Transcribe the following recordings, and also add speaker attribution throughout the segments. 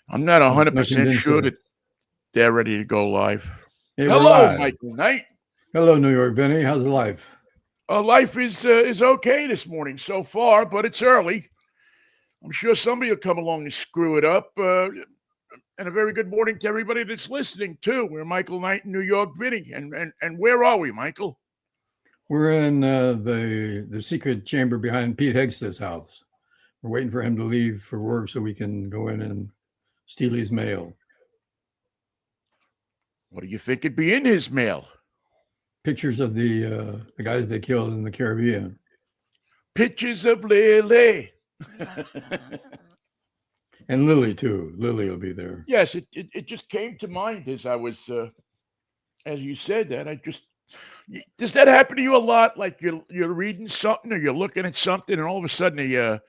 Speaker 1: I'm not
Speaker 2: Not
Speaker 1: 100%
Speaker 2: convinced
Speaker 1: sure
Speaker 2: so.
Speaker 1: that they're ready to go live.
Speaker 2: Hey, we're
Speaker 1: Hello,
Speaker 2: live.
Speaker 1: Michael Knight.
Speaker 2: Hello, New York, Vinnie. How's life?
Speaker 1: Life is okay this morning so far, but it's early. I'm sure somebody will come along and screw it up. And a very good morning to everybody that's listening too. We're Michael Knight in New York, Vinnie, and where are we, Michael?
Speaker 2: We're in the secret chamber behind Pete Hegseth's house. We're waiting for him to leave for work so we can go in and steal his mail.
Speaker 1: What do you think would be in his mail?
Speaker 2: Pictures of the guys they killed in the Caribbean.
Speaker 1: Pictures of Lily.
Speaker 2: And Lily too. Lily will be there.
Speaker 1: Yes, it just came to mind as I was as you said that. Does that happen to you a lot? Like you're reading something or you're looking at something, and all of a sudden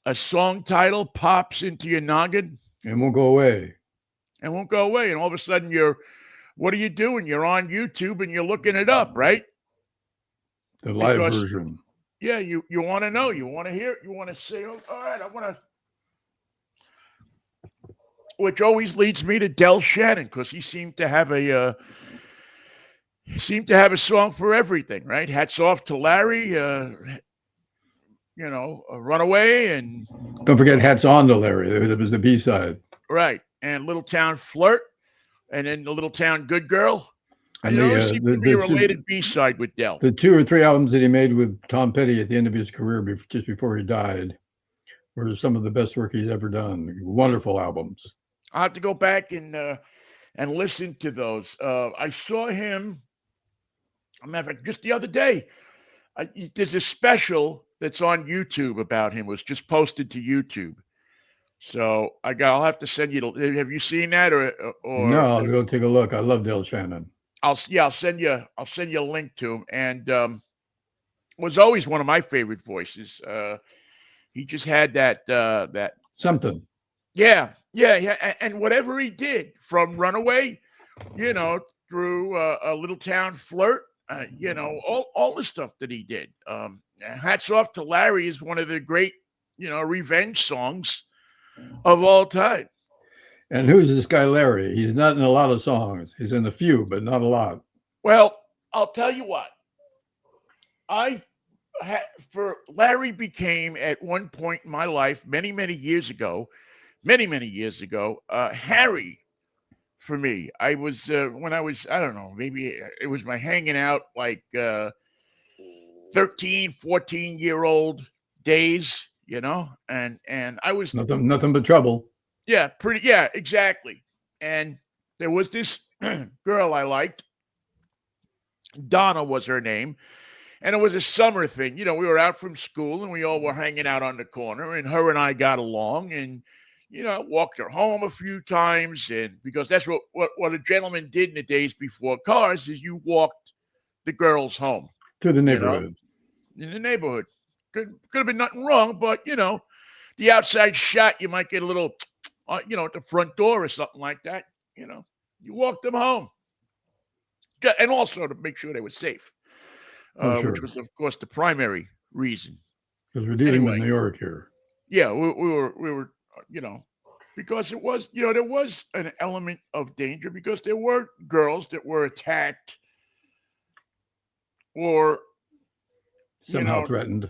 Speaker 1: a song title pops into your noggin
Speaker 2: And won't go away.
Speaker 1: and won't go away, and all of a sudden what are you doing? You're on YouTube and you're looking it up, right?
Speaker 2: The live
Speaker 1: Because
Speaker 2: version.
Speaker 1: yeah, you want to know, you want to hear, you want to say, oh, all right, I want to. Which always leads me to Del Shannon because he seemed to have a song for everything, right? Hats off to Larry, Runaway, and
Speaker 2: Don't forget Hats On to Larry. That was the B side.
Speaker 1: right, and Little Town Flirt, and then the Little Town Good Girl.
Speaker 2: And
Speaker 1: It seemed to be a related B side with Del.
Speaker 2: The 2 or 3 albums that he made with Tom Petty at the end of his career, just before he died, were some of the best work he's ever done. Wonderful albums.
Speaker 1: I'll have to go back and listen to those. I saw him. Matter of fact, just the other day, there's a special that's on YouTube about him. It was just posted to YouTube. So I'll have to send you. Have you seen that or
Speaker 2: No, I'll go take a look. I love Del Shannon.
Speaker 1: I'll send you a link to him, and was always one of my favorite voices. He just had that
Speaker 2: something.
Speaker 1: Yeah, and whatever he did from Runaway, through a Little Town Flirt, all the stuff that he did. Hats off to Larry is one of the great, revenge songs of all time.
Speaker 2: And who's this guy Larry? He's not in a lot of songs. He's in a few, but not a lot.
Speaker 1: Well, I'll tell you what. Larry became at one point in my life, many years ago, Harry for me. I was when I was, I don't know, maybe it was my hanging out like 13, 14-year-old days, and I was
Speaker 2: nothing but trouble.
Speaker 1: Yeah, exactly. And there was this girl I liked. Donna was her name. And it was a summer thing. We were out from school and we all were hanging out on the corner, and her and I got along, and I walked her home a few times, and because that's what a gentleman did in the days before cars is you walked the girls home
Speaker 2: to the neighborhood.
Speaker 1: In the neighborhood. Could have been nothing wrong, but the outside shot, you might get a little at the front door or something like that. You walked them home. And also to make sure they were safe,
Speaker 2: sure.
Speaker 1: Which was, of course, the primary reason.
Speaker 2: Because we're dealing with New York here.
Speaker 1: Yeah, we were, because it was, there was an element of danger because there were girls that were attacked or
Speaker 2: somehow threatened.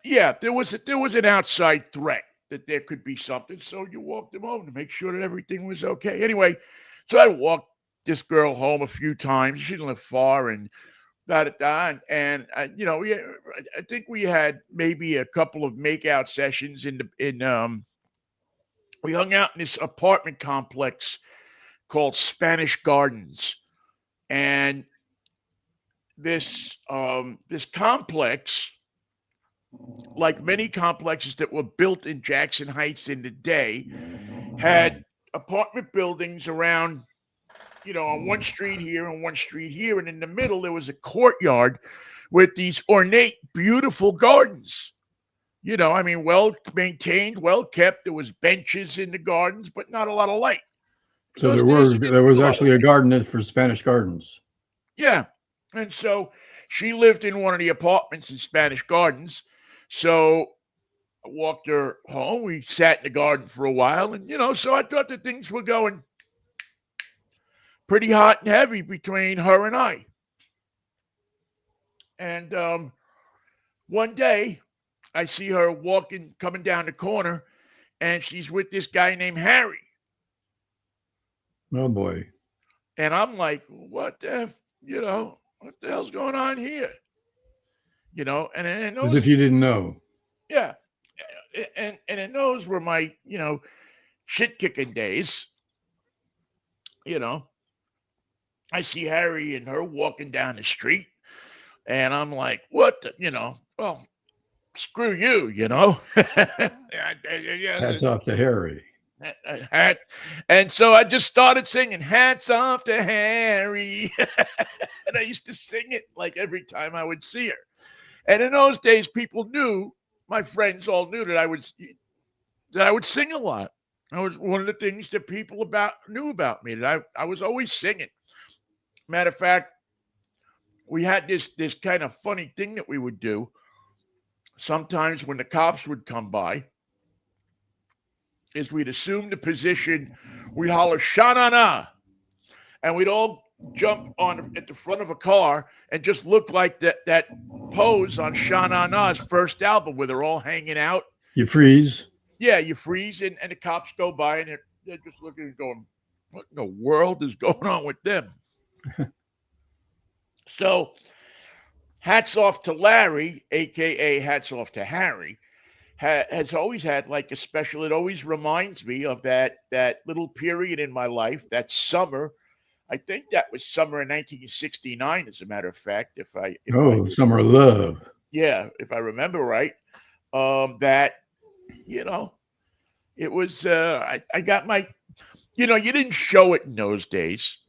Speaker 1: Yeah, there was an outside threat that there could be something, so you walked them home to make sure that everything was okay. Anyway, so I walked this girl home a few times. She didn't live far, and and I think we had maybe a couple of makeout sessions we hung out in this apartment complex called Spanish Gardens, and this complex, like many complexes that were built in Jackson Heights in the day, had apartment buildings around, on one street here and one street here. And in the middle, there was a courtyard with these ornate, beautiful gardens. Well maintained, well kept. There was benches in the gardens, but not a lot of light.
Speaker 2: So there was actually a garden for Spanish Gardens.
Speaker 1: Yeah. And so she lived in one of the apartments in Spanish Gardens. So I walked her home. We sat in the garden for a while, and so I thought that things were going pretty hot and heavy between her and I. And one day, I see her coming down the corner, and she's with this guy named Harry.
Speaker 2: Oh boy.
Speaker 1: And I'm like, what what the hell's going on here? And then
Speaker 2: As if you didn't know.
Speaker 1: yeah, and those were my shit kicking days. I see Harry and her walking down the street, and I'm like, what well, screw you,
Speaker 2: Hats off to Harry.
Speaker 1: And so I just started singing hats off to Harry. And I used to sing it like every time I would see her. And in those days, people knew, my friends all knew that I would sing a lot. That was one of the things that people knew about me, that I was always singing. Matter of fact, we had this kind of funny thing that we would do. Sometimes when the cops would come by, is we'd assume the position, we'd holler "Sha-na-na," and we'd all jump at the front of a car and just look like that pose on Sha-na-na's first album where they're all hanging out.
Speaker 2: You freeze.
Speaker 1: Yeah, you freeze, and the cops go by, and they're just looking and going, what in the world is going on with them? So, hats off to Larry, a.k.a. hats off to Harry, has always had like a special. It always reminds me of that little period in my life, that summer. I think that was summer in 1969, as a matter of fact.
Speaker 2: Summer of love.
Speaker 1: Yeah, if I remember right. That it was. I got my. You didn't show it in those days,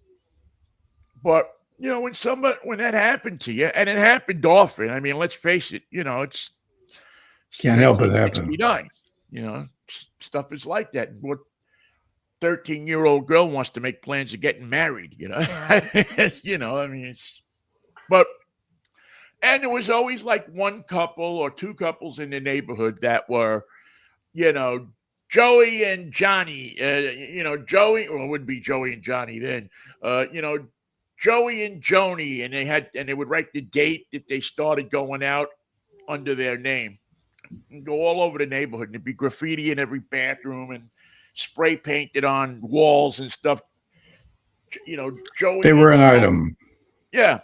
Speaker 1: but when that happened to you, and it happened often. I mean, let's face it. It's
Speaker 2: can't help it happen.
Speaker 1: 69. Stuff is like that. What 13-year-old girl wants to make plans of getting married? I mean, and there was always like one couple or two couples in the neighborhood that were, Joey and Johnny. Joey, or it wouldn't be Joey and Johnny then. Joey and Joni, and they would write the date that they started going out under their name. And go all over the neighborhood, and there'd be graffiti in every bathroom and spray painted on walls and stuff. Joey.
Speaker 2: They were an item.
Speaker 1: Yeah,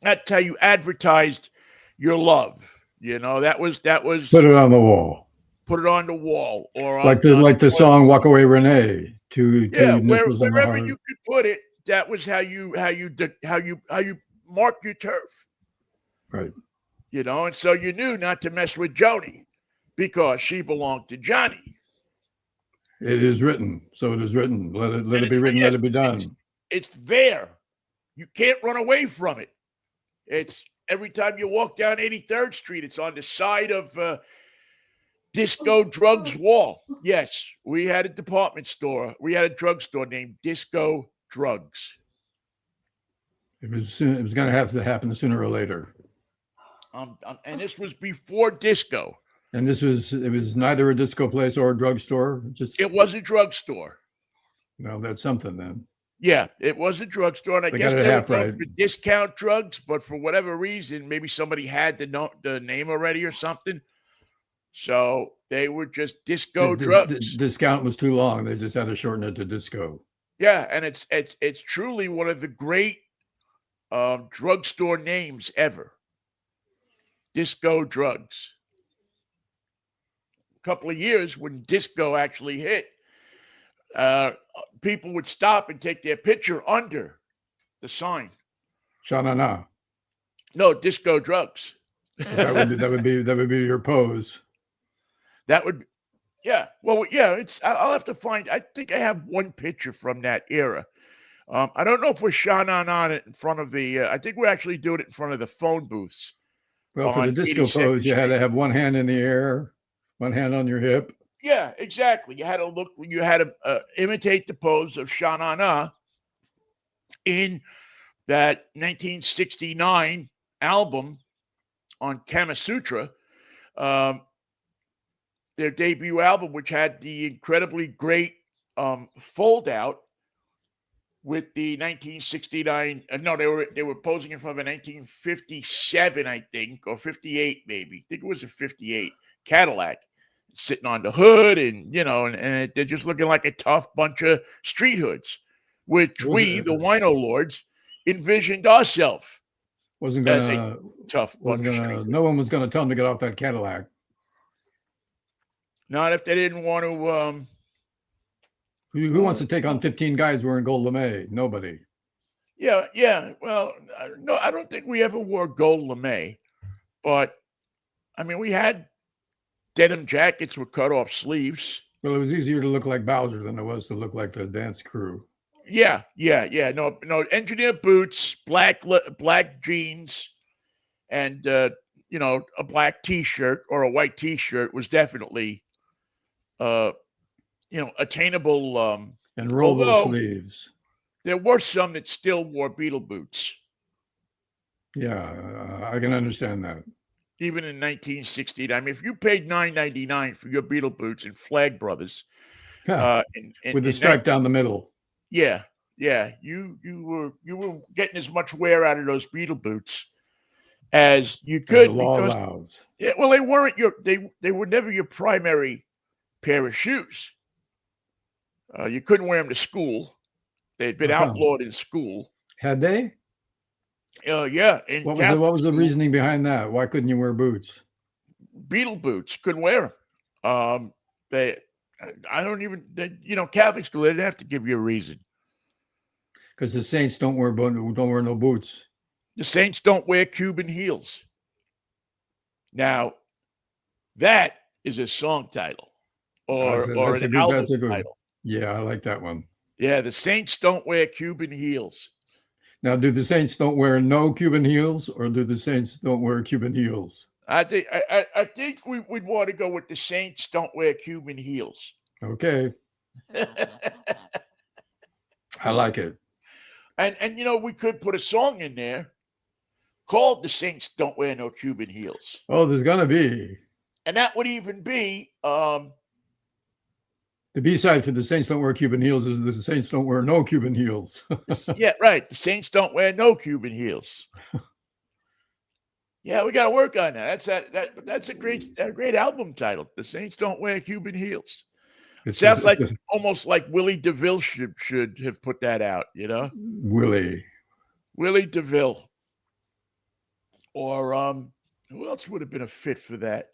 Speaker 1: that's how you advertised your love. That was.
Speaker 2: Put it on the wall.
Speaker 1: Put it on the wall, or
Speaker 2: like the song "Walk Away, Renee."
Speaker 1: Wherever you could put it, that was how you mark your turf.
Speaker 2: Right.
Speaker 1: And so you knew not to mess with Joni because she belonged to Johnny.
Speaker 2: It is written. So it is written. Let it be written, let it be done.
Speaker 1: It's there. You can't run away from it. It's every time you walk down 83rd Street, it's on the side of Disco Drugs Wall. Yes, we had a department store. We had a drugstore named Disco Drugs.
Speaker 2: It was going to have to happen sooner or later.
Speaker 1: And this was before disco.
Speaker 2: And it was neither a disco place or a drugstore.
Speaker 1: It was a drugstore.
Speaker 2: Well, that's something then.
Speaker 1: Yeah, it was a drugstore, and I guess they were going for discount drugs, but for whatever reason, maybe somebody had the name already or something. So they were just Disco Drugs.
Speaker 2: Discount was too long. They just had to shorten it to disco.
Speaker 1: Yeah, and it's truly one of the great drugstore names ever. Disco Drugs. A couple of years when disco actually hit, people would stop and take their picture under the sign.
Speaker 2: Sha-na-na.
Speaker 1: No, Disco Drugs.
Speaker 2: that would be your pose.
Speaker 1: That would, yeah. Well, yeah. I'll have to find. I think I have one picture from that era. I don't know if we're Sha-na-na it in front of the. I think we're actually doing it in front of the phone booths.
Speaker 2: Well, for the disco pose, you had to have one hand in the air, one hand on your hip.
Speaker 1: Yeah, exactly. You had to look. You had to imitate the pose of Sha-na-na in that 1969 album on Kama Sutra. their debut album, which had the incredibly great fold out with the 1969. No, they were posing in front of a 1957, I think, or 58 maybe. I think it was a 58 Cadillac sitting on the hood, and and they're just looking like a tough bunch of street hoods, which we, the wino lords, envisioned ourselves
Speaker 2: wasn't
Speaker 1: as a
Speaker 2: gonna
Speaker 1: tough bunch of street hoods.
Speaker 2: no one was gonna tell them to get off that Cadillac.
Speaker 1: Not if they didn't want to.
Speaker 2: Who wants to take on 15 guys wearing gold lame? Nobody.
Speaker 1: Yeah. Well, no, I don't think we ever wore gold lame, but I mean, we had denim jackets with cut off sleeves.
Speaker 2: Well, it was easier to look like Bowser than it was to look like the dance crew.
Speaker 1: Yeah. No, engineer boots, black jeans, and a black T-shirt or a white T-shirt was definitely attainable.
Speaker 2: And roll those sleeves.
Speaker 1: There were some that still wore Beetle boots.
Speaker 2: Yeah, I can understand that.
Speaker 1: Even in 1960, I mean, if you paid $9.99 for your Beetle boots and Flag Brothers,
Speaker 2: with the stripe down the middle,
Speaker 1: you were getting as much wear out of those Beetle boots as you could.
Speaker 2: The law allows.
Speaker 1: Yeah, well, they weren't they were never your primary pair of shoes. You couldn't wear them to school. They'd been outlawed in school. Had
Speaker 2: they?
Speaker 1: Yeah.
Speaker 2: What was the reasoning behind that? Why couldn't you wear boots?
Speaker 1: Beetle boots, couldn't wear them. Catholic school, they didn't have to give you a reason.
Speaker 2: Because the Saints don't wear no boots.
Speaker 1: The Saints don't wear Cuban heels. Now, that is a song title or an album title.
Speaker 2: Yeah, I like that one.
Speaker 1: Yeah, the Saints don't wear Cuban heels.
Speaker 2: Now, do the Saints don't wear no Cuban heels, or do the Saints don't wear Cuban heels?
Speaker 1: I think we'd want to go with the Saints don't wear Cuban heels.
Speaker 2: Okay. I like it.
Speaker 1: And we could put a song in there called "The Saints Don't Wear No Cuban Heels."
Speaker 2: Oh, there's gonna be.
Speaker 1: And that would even be
Speaker 2: the B-side for "The Saints Don't Wear Cuban Heels" is "The Saints Don't Wear No Cuban Heels."
Speaker 1: Yeah, right. The Saints don't wear no Cuban heels. Yeah, we got to work on that. That's a great album title. The Saints don't wear Cuban heels. It sounds like almost like Willie DeVille should have put that out.
Speaker 2: Willie
Speaker 1: DeVille, or who else would have been a fit for that?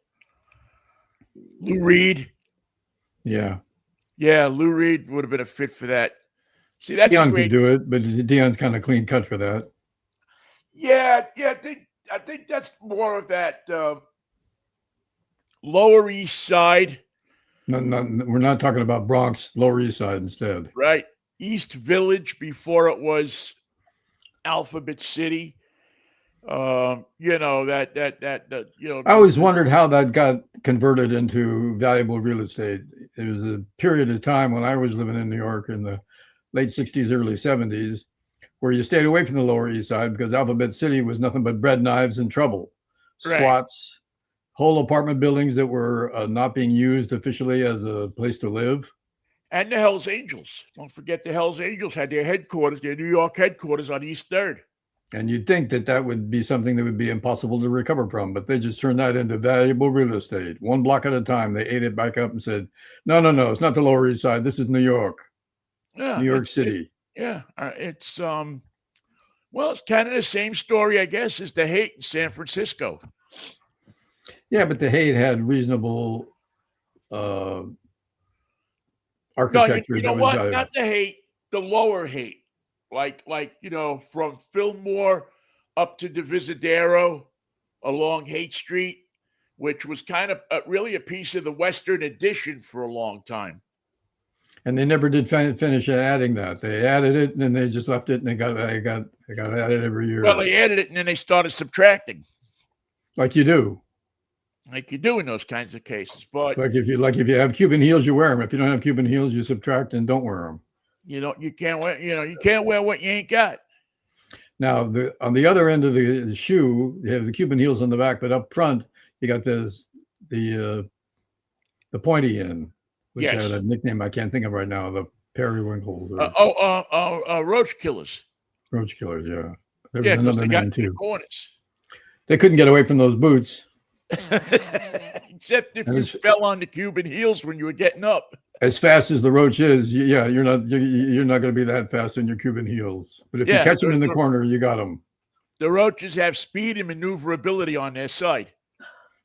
Speaker 1: Lou Reed.
Speaker 2: Yeah,
Speaker 1: Lou Reed would have been a fit for that. See, that's
Speaker 2: Dion could do it, but Dion's kind of clean cut for that.
Speaker 1: Yeah. I think that's more of that Lower East Side.
Speaker 2: We're not talking about Bronx, Lower East Side instead.
Speaker 1: Right. East Village before it was Alphabet City. I
Speaker 2: always wondered how that got converted into valuable real estate. It was a period of time when I was living in New York in the late 60s, early 70s, where you stayed away from the Lower East Side because Alphabet City was nothing but bread knives and trouble. Squats, whole apartment buildings that were not being used officially as a place to live.
Speaker 1: And the Hells Angels. Don't forget the Hells Angels had their New York headquarters on East 3rd.
Speaker 2: And you'd think that would be something that would be impossible to recover from, but they just turned that into valuable real estate. One block at a time, they ate it back up and said, no, it's not the Lower East Side. This is New York.
Speaker 1: Yeah,
Speaker 2: New York City.
Speaker 1: It's kind of the same story, I guess, as the Haight in San Francisco.
Speaker 2: Yeah, but the Haight had reasonable architecture.
Speaker 1: No, you know what? Not the Haight, the Lower Haight. Like from Fillmore up to Divisadero along Haight Street, which was kind of really a piece of the Western Addition for a long time.
Speaker 2: And they never did finish adding that. They added it and then they just left it, and they got added every year.
Speaker 1: Well, they added it and then they started subtracting,
Speaker 2: like you do
Speaker 1: in those kinds of cases. But
Speaker 2: if you have Cuban heels, you wear them. If you don't have Cuban heels, you subtract and don't wear them.
Speaker 1: You can't wear what you ain't got.
Speaker 2: Now, on the other end of the shoe, you have the Cuban heels on the back, but up front, you got the the Pointy Inn, which
Speaker 1: Yes.
Speaker 2: had a nickname I can't think of right now, the Periwinkles or
Speaker 1: Roach killers.
Speaker 2: Roach Killers. Yeah, there
Speaker 1: Yeah,
Speaker 2: was
Speaker 1: because
Speaker 2: another
Speaker 1: they got
Speaker 2: name
Speaker 1: into the
Speaker 2: too.
Speaker 1: corners.
Speaker 2: They couldn't get away from those boots.
Speaker 1: Except if
Speaker 2: And
Speaker 1: you
Speaker 2: as,
Speaker 1: fell on the Cuban heels when you were getting up.
Speaker 2: as fast as the roach is, yeah, you're not going to be that fast in your Cuban heels. But if you catch them in the corner, you got them.
Speaker 1: The roaches have speed and maneuverability on their side.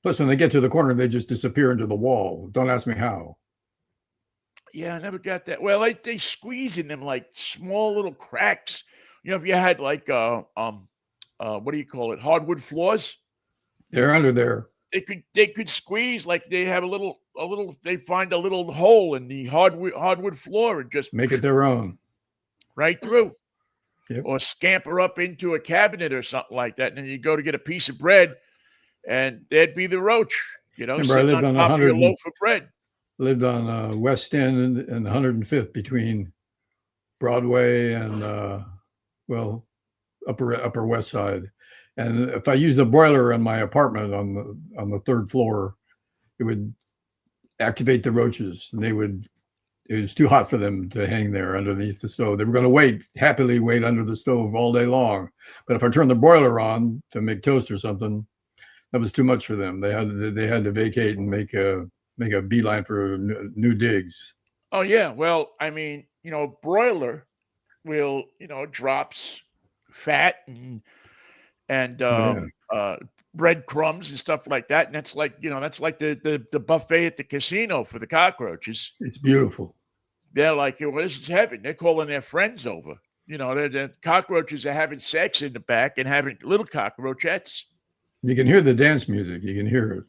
Speaker 2: Plus, when they get to the corner, they just disappear into the wall. Don't ask me how.
Speaker 1: Yeah, I never got that. Well, they squeeze in them like small little cracks. You know, if you had like what do you call it? Hardwood floors.
Speaker 2: They're under there.
Speaker 1: They could squeeze like they have a little they find a little hole in the hardwood floor and just
Speaker 2: make it their own.
Speaker 1: Right through.
Speaker 2: Yep.
Speaker 1: Or scamper up into a cabinet or something like that. And then you go to get a piece of bread and there'd be the roach, you know,
Speaker 2: Remember,
Speaker 1: sitting on top of your loaf of bread.
Speaker 2: Lived on West End and 105th between Broadway and Upper West Side. And if I used a broiler in my apartment on the third floor, it would activate the roaches, and it was too hot for them to hang there underneath the stove. They were going to happily wait under the stove all day long. But if I turned the broiler on to make toast or something, that was too much for them. They had to vacate and make a beeline for new digs.
Speaker 1: Oh yeah, well, I mean, you know, broiler will, you know, drops fat and breadcrumbs and stuff like that, and that's like, you know, that's like the buffet at the casino for the cockroaches.
Speaker 2: It's beautiful.
Speaker 1: They're like, well, this is heaven. They're calling their friends over. You know, the cockroaches are having sex in the back and having little cockroachettes.
Speaker 2: You can hear the dance music. You can hear it.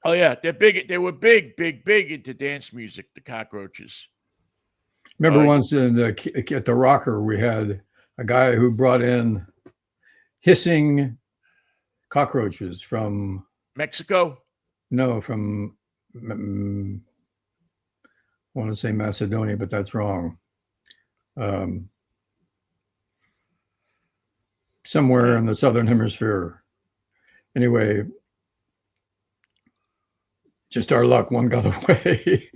Speaker 1: Oh yeah, they're big. They were big into dance music. The cockroaches.
Speaker 2: Remember once at the Rocker, we had a guy who brought in hissing cockroaches from
Speaker 1: Mexico.
Speaker 2: No, from I want to say Macedonia, but that's wrong. Somewhere in the southern hemisphere. Anyway, just our luck, one got away.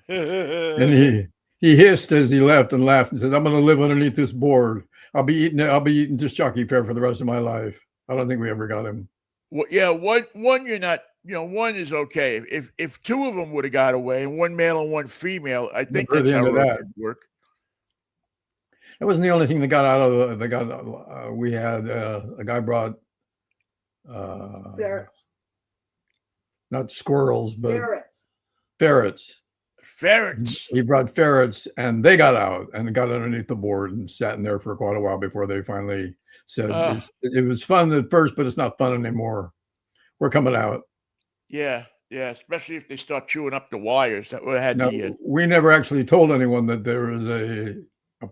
Speaker 2: And he hissed as he left and laughed and said, "I'm going to live underneath this board. I'll be eating just jockey fare for the rest of my life." I don't think we ever got him.
Speaker 1: Well, yeah, one you're not, you know, one is okay. If two of them would have got away, one male and one female, I think that's how it would work.
Speaker 2: That wasn't the only thing that got out of we had a guy brought
Speaker 3: ferrets,
Speaker 2: not squirrels, but
Speaker 3: ferrets.
Speaker 2: He brought ferrets, and they got out and got underneath the board and sat in there for quite a while before they finally said, it was fun at first, but it's not fun anymore. We're coming out.
Speaker 1: Yeah, especially if they start chewing up the wires. That would have had
Speaker 2: we never actually told anyone that there was a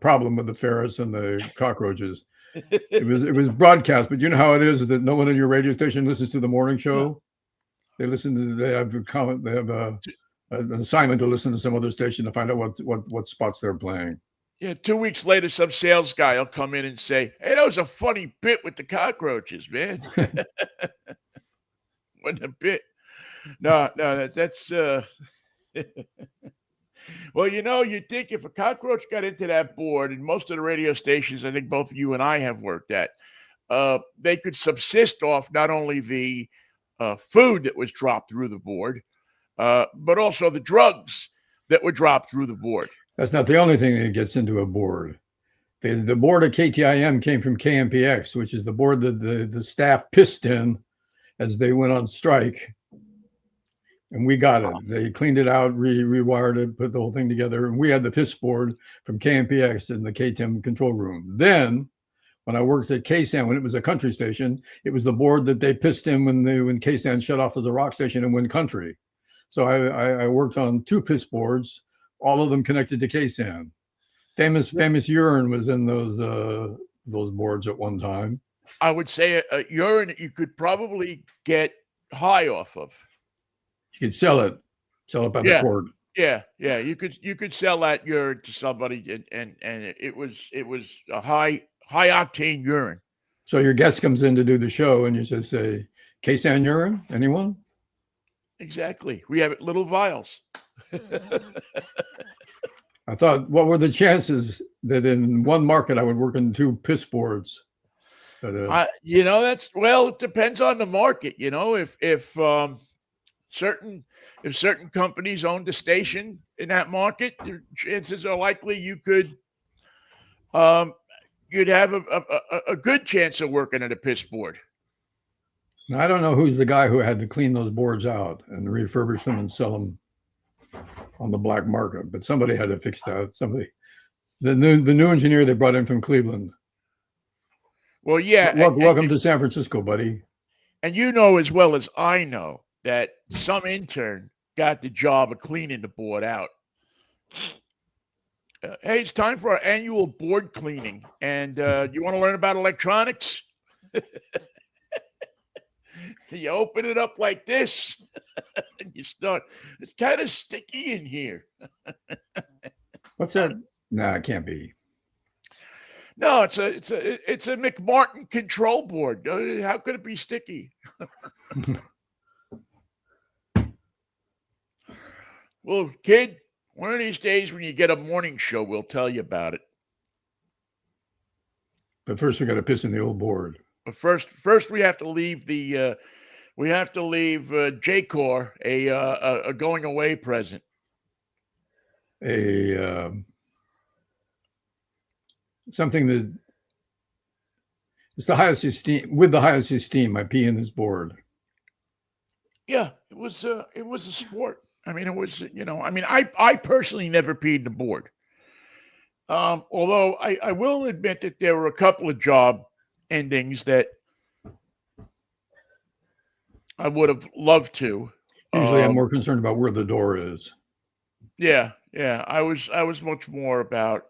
Speaker 2: problem with the ferrets and the cockroaches. It was broadcast, but you know how it is that no one in your radio station listens to the morning show. They have an assignment to listen to some other station to find out what spots they're playing.
Speaker 1: Yeah, 2 weeks later, some sales guy will come in and say, "Hey, that was a funny bit with the cockroaches, man." Wasn't a bit. No, that's well, you know, you'd think if a cockroach got into that board, and most of the radio stations, I think both you and I have worked at, they could subsist off not only the food that was dropped through the board, but also the drugs that were dropped through the board.
Speaker 2: That's not the only thing that gets into a board. The board at KTIM came from KMPX, which is the board that the staff pissed in as they went on strike. And we got it. They cleaned it out, rewired it, put the whole thing together. And we had the piss board from KMPX in the KTIM control room. Then when I worked at KSAN, when it was a country station, it was the board that they pissed in when KSAN shut off as a rock station and went country. So I worked on two piss boards, all of them connected to KSAN. Famous urine was in those boards at one time.
Speaker 1: I would say a urine you could probably get high off of.
Speaker 2: You could sell it by the quart.
Speaker 1: Yeah. You could sell that urine to somebody, and it was a high octane urine.
Speaker 2: So your guest comes in to do the show, and you just say, "KSAN urine, anyone?"
Speaker 1: Exactly. We have it little vials.
Speaker 2: I thought, what were the chances that in one market I would work in 2 piss boards? But,
Speaker 1: It depends on the market. Certain if certain companies owned a station in that market, your chances are likely you'd have a good chance of working at a piss board.
Speaker 2: now, I don't know who's the guy who had to clean those boards out and refurbish them and sell them on the black market, but somebody had to fix that. The new engineer they brought in from Cleveland.
Speaker 1: Well, yeah.
Speaker 2: Welcome to San Francisco, buddy.
Speaker 1: And you know as well as I know that some intern got the job of cleaning the board out. Hey, it's time for our annual board cleaning. And you want to learn about electronics? You open it up like this and you start. It's kind of sticky in here.
Speaker 2: What's that? Nah, it can't be.
Speaker 1: No, it's a McMartin control board. How could it be sticky? Well, kid, one of these days when you get a morning show, we'll tell you about it.
Speaker 2: But first, we got to piss in the old board.
Speaker 1: But first we have to leave J-Core a going away present.
Speaker 2: Something that it's the highest esteem. With the highest esteem, I pee in this board.
Speaker 1: Yeah, it was a sport. I mean, it was, I personally never peed in the board. Although I will admit that there were a couple of job endings that I would have loved to.
Speaker 2: Usually I'm more concerned about where the door is.
Speaker 1: Yeah. I was much more about,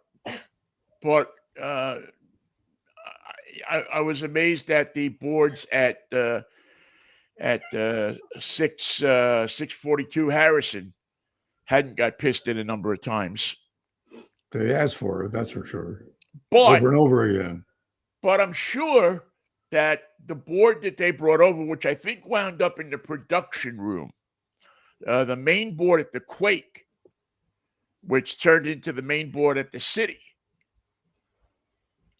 Speaker 1: but I was amazed at the boards at 642 Harrison hadn't got pissed in a number of times.
Speaker 2: They asked for it, that's for sure.
Speaker 1: But,
Speaker 2: over and over again.
Speaker 1: But I'm sure that the board that they brought over, which I think wound up in the production room, the main board at the Quake, which turned into the main board at the City.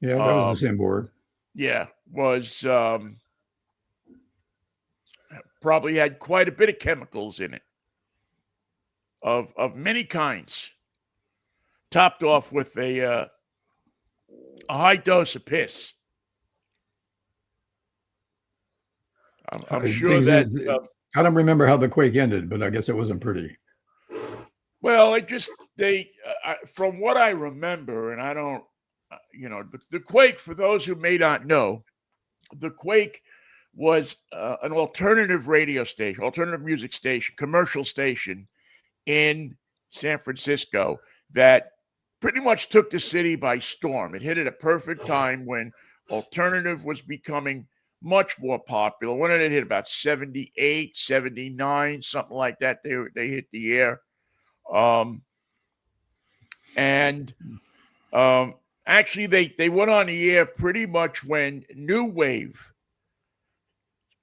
Speaker 2: Yeah, that was the same board.
Speaker 1: Yeah, was probably had quite a bit of chemicals in it, of many kinds, topped off with a high dose of piss. I'm sure that
Speaker 2: I don't remember how the Quake ended, but I guess it wasn't pretty.
Speaker 1: Well, from what I remember, and I don't, the Quake, for those who may not know, the Quake was an alternative radio station, alternative music station, commercial station in San Francisco that pretty much took the city by storm. It hit at a perfect time when alternative was becoming much more popular. When did it hit? About 78, 79, something like that. They hit the air. Actually, they went on the air pretty much when New Wave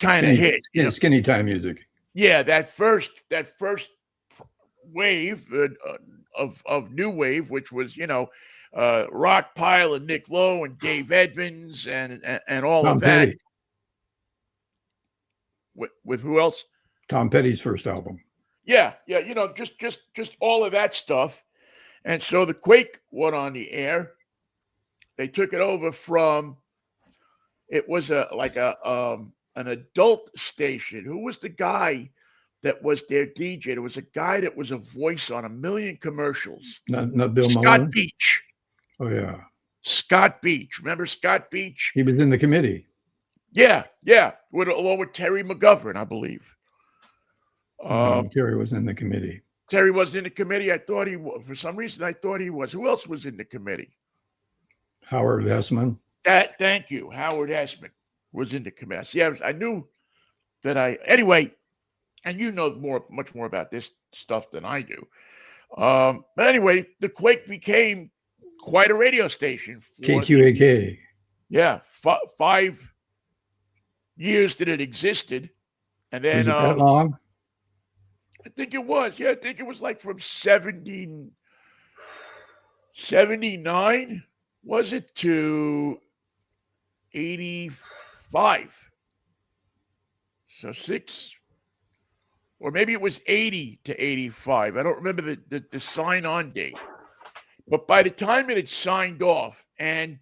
Speaker 1: kind of hit.
Speaker 2: Skinny time music.
Speaker 1: Yeah, that first wave of New Wave, which was Rock Pile and Nick Lowe and Dave Edmonds and all
Speaker 2: Tom
Speaker 1: of that.
Speaker 2: Petty.
Speaker 1: With who else?
Speaker 2: Tom Petty's first album.
Speaker 1: Yeah, just all of that stuff. And so the Quake went on the air. They took it over from. It was an adult station. Who was the guy that was their DJ? There was a guy that was a voice on a million commercials.
Speaker 2: Not Bill
Speaker 1: Scott
Speaker 2: Malone?
Speaker 1: Beach.
Speaker 2: Oh yeah,
Speaker 1: Scott Beach. Remember Scott Beach?
Speaker 2: he was in the committee.
Speaker 1: Yeah, along with Terry McGovern, I believe.
Speaker 2: Terry was in the committee.
Speaker 1: Terry wasn't in the committee. I thought he was. For some reason, I thought he was. Who else was in the committee?
Speaker 2: Howard Hessman.
Speaker 1: Thank you. Howard Hessman was in the committee. See, I knew that anyway, and you know much more about this stuff than I do. But anyway, the Quake became quite a radio station.
Speaker 2: KQAK.
Speaker 1: Yeah, 5 years that it existed. And then
Speaker 2: was it that long?
Speaker 1: I think it was. Yeah, I think it was like from 79, was it, to 85. So six, or maybe it was 80 to 85. I don't remember the sign on date. But by the time it had signed off, and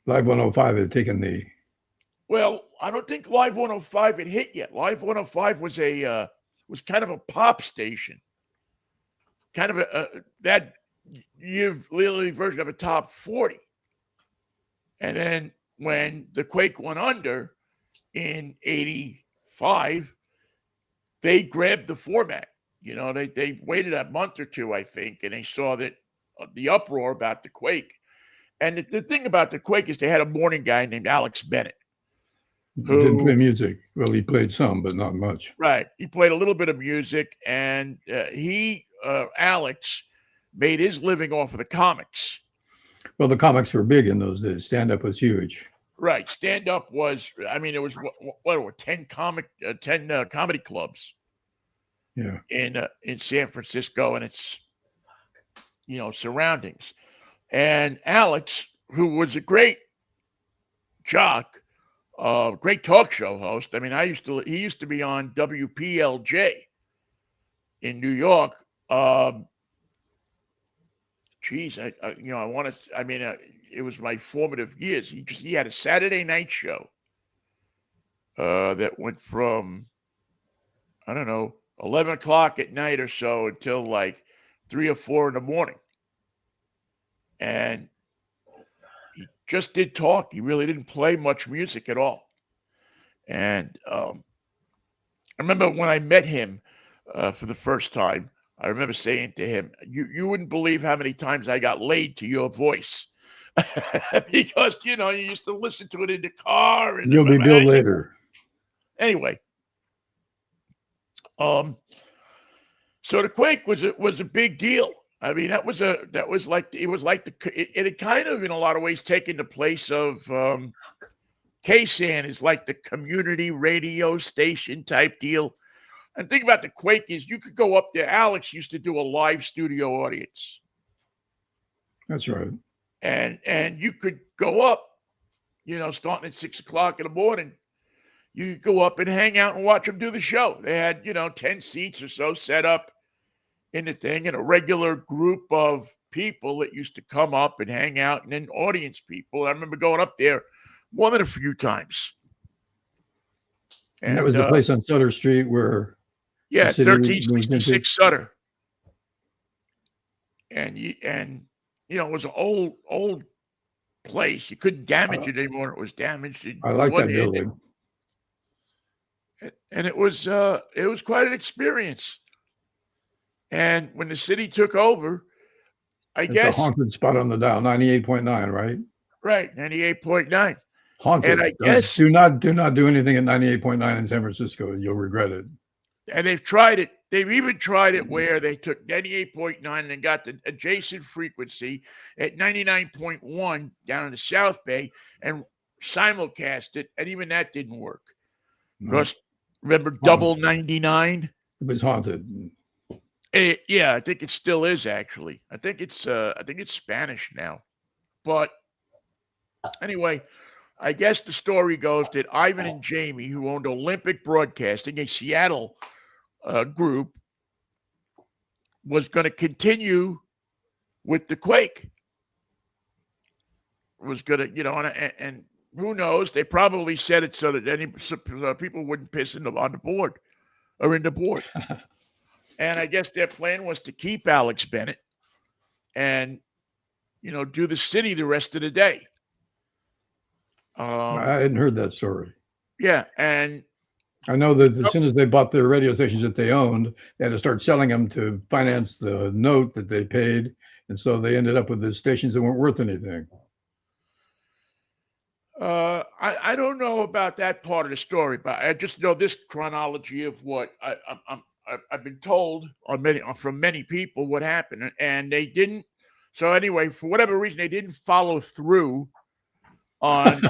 Speaker 2: Live 105 had taken the.
Speaker 1: well, I don't think Live 105 had hit yet. Live 105 was was kind of a pop station, kind of that year literally version of a top 40. And then when the Quake went under in 85, they grabbed the format. They waited a month or two, I think, and they saw that the uproar about the Quake. And the thing about the Quake is they had a morning guy named Alex Bennett. Who
Speaker 2: didn't play music. Well, he played some, but not much.
Speaker 1: Right. He played a little bit of music, and Alex, made his living off of the comics.
Speaker 2: Well, the comics were big in those days. Stand-up was huge.
Speaker 1: Right. Stand-up was, I mean, there was, what were 10 comedy clubs.
Speaker 2: Yeah.
Speaker 1: In San Francisco and its, surroundings. And Alex, who was a great jock, great talk show host. I mean, he used to be on WPLJ in New York. It was my formative years. He had a Saturday night show that went from, I don't know, 11 o'clock at night or so until like 3 or 4 in the morning. And he just did talk. He really didn't play much music at all. And I remember when I met him for the first time, I remember saying to him, you wouldn't believe how many times I got laid to your voice. Because, you used to listen to it in the car. And
Speaker 2: you'll be billed later.
Speaker 1: Anyway. So the Quake was a big deal. I mean, it had kind of in a lot of ways taken the place of KSAN is like the community radio station type deal. And the thing about the Quake is you could go up there. Alex used to do a live studio audience.
Speaker 2: That's right.
Speaker 1: And you could go up, starting at 6 o'clock in the morning. You could go up and hang out and watch them do the show. They had, 10 seats or so set up in the thing, and a regular group of people that used to come up and hang out, and then audience people. I remember going up there more than a few times.
Speaker 2: And that was the place on Sutter Street where...
Speaker 1: Yeah, 1366 Sutter. And it was an old place. You couldn't damage it anymore. It was damaged.
Speaker 2: I like that building.
Speaker 1: And it was quite an experience. And when the city took over, I guess
Speaker 2: the haunted spot on the dial, 98.9, right?
Speaker 1: Right, 98.9.
Speaker 2: Haunted.
Speaker 1: And I guess
Speaker 2: do not do anything at 98.9 in San Francisco. You'll regret it.
Speaker 1: And they've tried it. They've even tried it where they took 98.9 and got the adjacent frequency at 99.1 down in the South Bay and simulcast it, and even that didn't work. Because remember Double 99?
Speaker 2: It was haunted.
Speaker 1: Yeah, I think it still is actually. I think it's Spanish now. But anyway, I guess the story goes that Ivan and Jamie, who owned Olympic Broadcasting, a Seattle group, was going to continue with the Quake. Was going to, and who knows? They probably said it so that people wouldn't piss on the board or in the board. And I guess their plan was to keep Alex Bennett and, do the city the rest of the day.
Speaker 2: I hadn't heard that story.
Speaker 1: Yeah, and
Speaker 2: I know that as soon as they bought the radio stations that they owned, they had to start selling them to finance the note that they paid, and so they ended up with the stations that weren't worth anything.
Speaker 1: I don't know about that part of the story, but I just know this chronology of what I've been told from many people what happened, and they didn't. So anyway, for whatever reason, they didn't follow through on.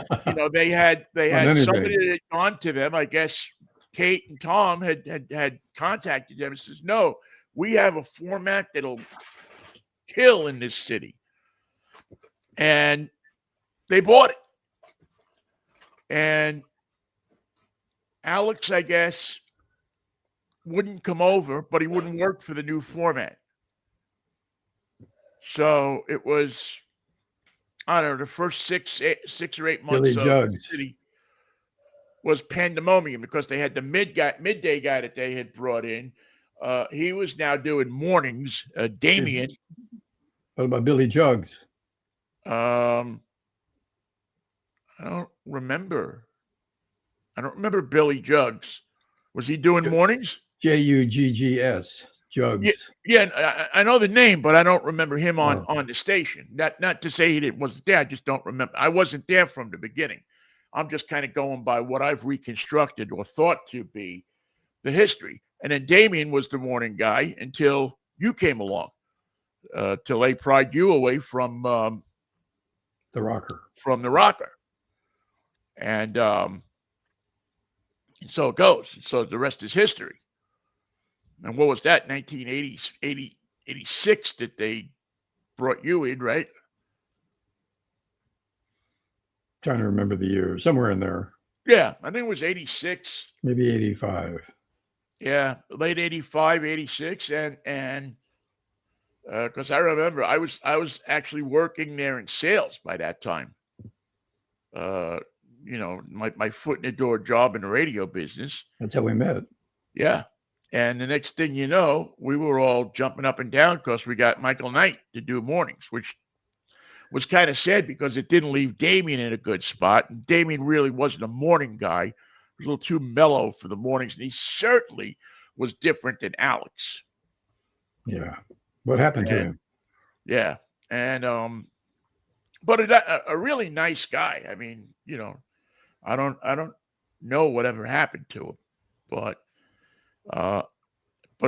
Speaker 1: They had somebody that had gone to them, I guess, Kate and Tom had contacted them and says, no, we have a format that'll kill in this city. And they bought it. And Alex, I guess, wouldn't come over, but he wouldn't work for the new format. So it was, I don't know, the first 6 or 8 months
Speaker 2: Billy
Speaker 1: of
Speaker 2: Jugs.
Speaker 1: the city was pandemonium because they had the midday guy that they had brought in. He was now doing mornings. Damien.
Speaker 2: What about Billy Jugs?
Speaker 1: I don't remember Billy Jugs. Was he doing mornings?
Speaker 2: Juggs. Jugs.
Speaker 1: Yeah, I know the name, but I don't remember him on the station. Not to say he wasn't there. I just don't remember. I wasn't there from the beginning. I'm just kind of going by what I've reconstructed or thought to be the history. And then Damien was the morning guy until you came along, till they pried you away from
Speaker 2: the rocker.
Speaker 1: And so it goes. So the rest is history. And what was that? 1980s, 86 that they brought you in, right?
Speaker 2: Trying to remember the year, somewhere in there.
Speaker 1: Yeah, I think it was 86.
Speaker 2: Maybe 85.
Speaker 1: Yeah, late 85, 86. And because I remember I was actually working there in sales by that time. My foot in the door job in the radio business.
Speaker 2: That's how we met.
Speaker 1: Yeah. And the next thing you know, we were all jumping up and down because we got Michael Knight to do mornings, which was kind of sad because it didn't leave Damien in a good spot. And Damien really wasn't a morning guy. He was a little too mellow for the mornings. And he certainly was different than Alex.
Speaker 2: Yeah. What happened to him?
Speaker 1: Yeah. And, but a really nice guy. I mean, I don't know whatever happened to him, but it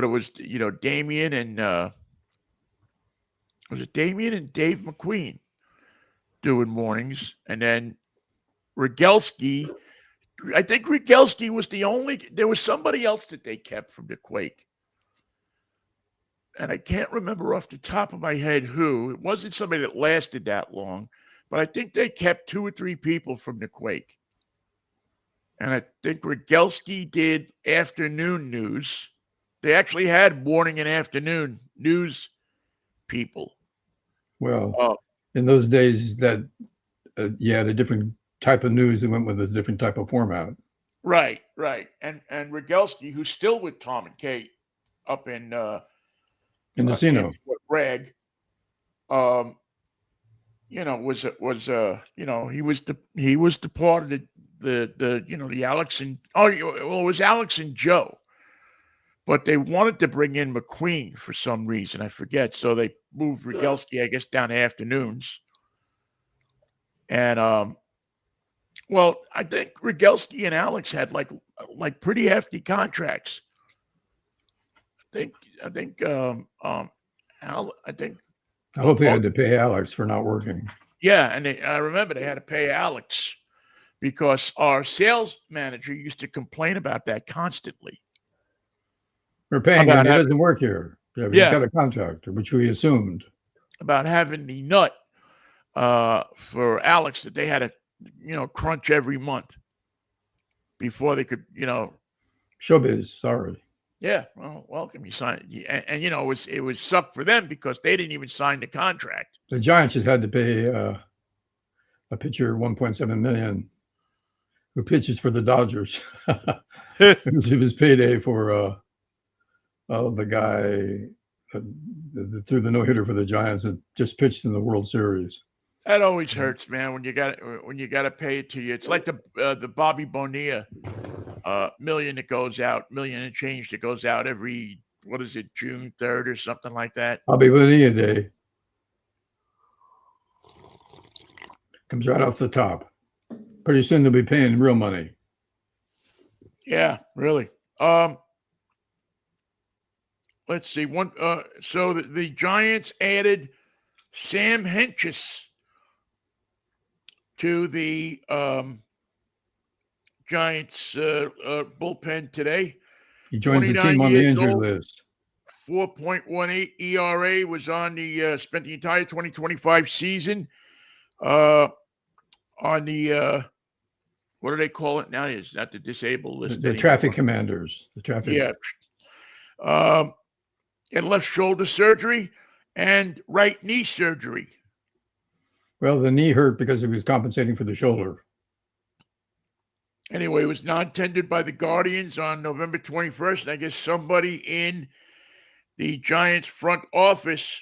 Speaker 1: was, Damien and, was it Damien and Dave McQueen doing mornings? And then Rogelski, I think Rogelski was there was somebody else that they kept from the Quake. And I can't remember off the top of my head who. It wasn't somebody that lasted that long, but I think they kept 2 or 3 people from the Quake. And I think Rogelski did afternoon news. They actually had morning and afternoon news people.
Speaker 2: Well, in those days, that you had a different type of news that went with a different type of format.
Speaker 1: Right. And Rogelski, who's still with Tom and Kate up in
Speaker 2: Encino,
Speaker 1: Fort Bragg, was he was the part of the Alex and it was Alex and Joe. But they wanted to bring in McQueen for some reason. I forget. So they moved Rogelski, I guess, down to afternoons. And, I think Rogelski and Alex had like pretty hefty contracts. I think
Speaker 2: I hope they had to pay Alex for not working.
Speaker 1: Yeah. And I remember they had to pay Alex because our sales manager used to complain about that constantly.
Speaker 2: We're paying him. He doesn't work here. Yeah, he's got a contract, which we assumed.
Speaker 1: About having the nut for Alex that they had to, crunch every month before they could,
Speaker 2: Showbiz, sorry.
Speaker 1: Yeah, well, welcome. You signed, and it was sucked for them because they didn't even sign the contract.
Speaker 2: The Giants just had to pay a pitcher $1.7 million who pitches for the Dodgers. It was his payday for the guy that threw the no-hitter for the Giants and just pitched in the World Series.
Speaker 1: That always hurts, man. When you got to pay it to you, it's like the Bobby Bonilla million that goes out, million and change that goes out every June 3rd or something like that.
Speaker 2: Bobby Bonilla Day comes right off the top. Pretty soon they'll be paying real money.
Speaker 1: Yeah, really. Let's see. So the Giants added Sam Hentges to the Giants bullpen today.
Speaker 2: He joins the
Speaker 1: 29
Speaker 2: team on the
Speaker 1: years
Speaker 2: injured
Speaker 1: old.
Speaker 2: list.
Speaker 1: 4.18 ERA, was on the spent the entire 2025 season on the what do they call it now? It's not the disabled list
Speaker 2: The
Speaker 1: anymore.
Speaker 2: traffic commanders. The traffic.
Speaker 1: Yeah. And left shoulder surgery and right knee surgery.
Speaker 2: Well, the knee hurt because he was compensating for the shoulder.
Speaker 1: Anyway, it was non-tendered by the Guardians on November 21st. And I guess somebody in the Giants front office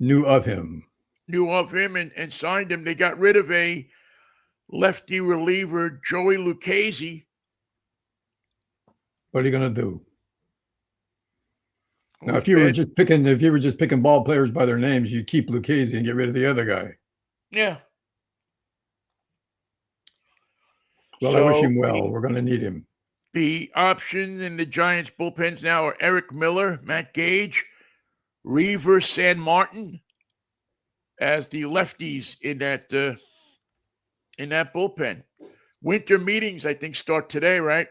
Speaker 2: Knew of him
Speaker 1: and signed him. They got rid of a lefty reliever, Joey Lucchese.
Speaker 2: What are you going to do? Now,
Speaker 1: who's
Speaker 2: if you were
Speaker 1: been-
Speaker 2: just picking ball players by their names, you'd keep Lucchese and get rid of the other guy.
Speaker 1: Yeah.
Speaker 2: Well, I wish
Speaker 1: So
Speaker 2: him well. We're going to need him.
Speaker 1: the options in the Giants bullpens now are Eric Miller, Matt Gage, Reaver San Martin as the lefties in that bullpen. Winter meetings, I think, start today, right?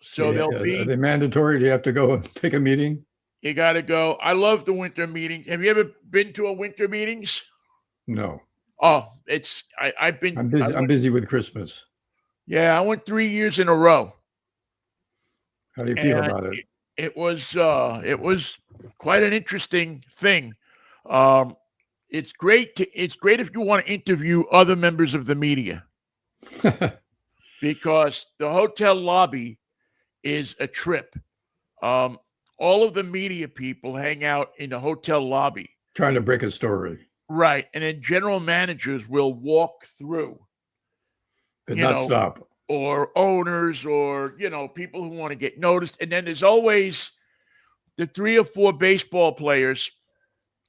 Speaker 1: So
Speaker 2: Yeah,
Speaker 1: they'll be.
Speaker 2: Are they mandatory? Do you have to go and take a meeting?
Speaker 1: You got to go. I love the winter meetings. Have you ever been to a winter meetings?
Speaker 2: No.
Speaker 1: Oh, I've been.
Speaker 2: I'm busy. I'm busy with Christmas.
Speaker 1: Yeah, I went 3 years in a row.
Speaker 2: How do you feel
Speaker 1: And
Speaker 2: about it?
Speaker 1: It was quite an interesting thing. It's great if you want to interview other members of the media because the hotel lobby is a trip. All of the media people hang out in the hotel lobby.
Speaker 2: Trying to break a story.
Speaker 1: Right. And then general managers will walk through.
Speaker 2: Could not stop.
Speaker 1: Or owners or, people who want to get noticed. And then there's always the 3 or 4 baseball players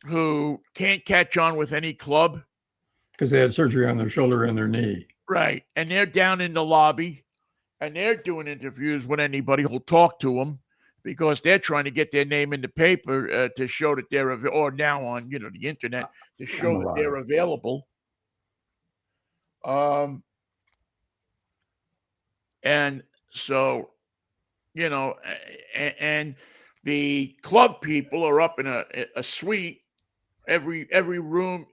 Speaker 1: who can't catch on with any club.
Speaker 2: Because they had surgery on their shoulder and their knee.
Speaker 1: Right. And they're down in the lobby and they're doing interviews with anybody who'll talk to them because they're trying to get their name in the paper to show that they're or now on, the internet to show that they're available. And so, and the club people are up in a suite. Every room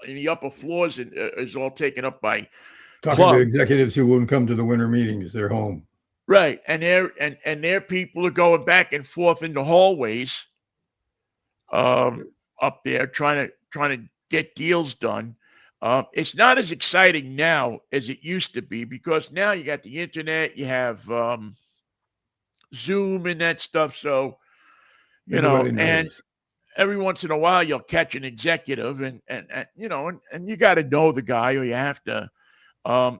Speaker 1: in the upper floors is all taken up by
Speaker 2: talking
Speaker 1: club.
Speaker 2: to executives who wouldn't come to the winter meetings. They're home.
Speaker 1: Right. And their people are going back and forth in the hallways up there trying to get deals done. It's not as exciting now as it used to be because now you got the internet, you have Zoom and that stuff. So, and every once in a while you'll catch an executive and you got to know the guy or you have to. 1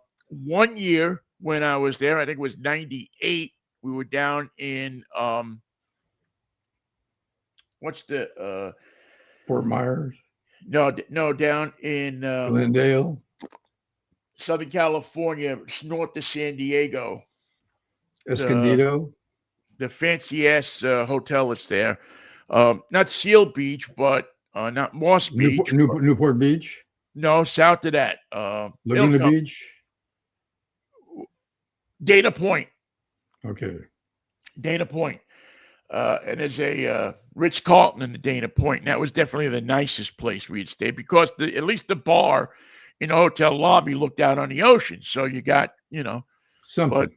Speaker 1: year when I was there, I think it was 98, we were down in what's the
Speaker 2: Fort Myers?
Speaker 1: No, down in
Speaker 2: Glendale,
Speaker 1: Southern California, north of San Diego.
Speaker 2: Escondido,
Speaker 1: the fancy ass hotel that's there. Not Seal Beach, but not Moss Beach.
Speaker 2: Newport Beach.
Speaker 1: No, south of that.
Speaker 2: Laguna Beach.
Speaker 1: Dana Point.
Speaker 2: Okay.
Speaker 1: Dana Point. And there's a Ritz-Carlton in the Dana Point, and that was definitely the nicest place we'd stay because at least the bar in the hotel lobby looked out on the ocean. So you got,
Speaker 2: something.
Speaker 1: But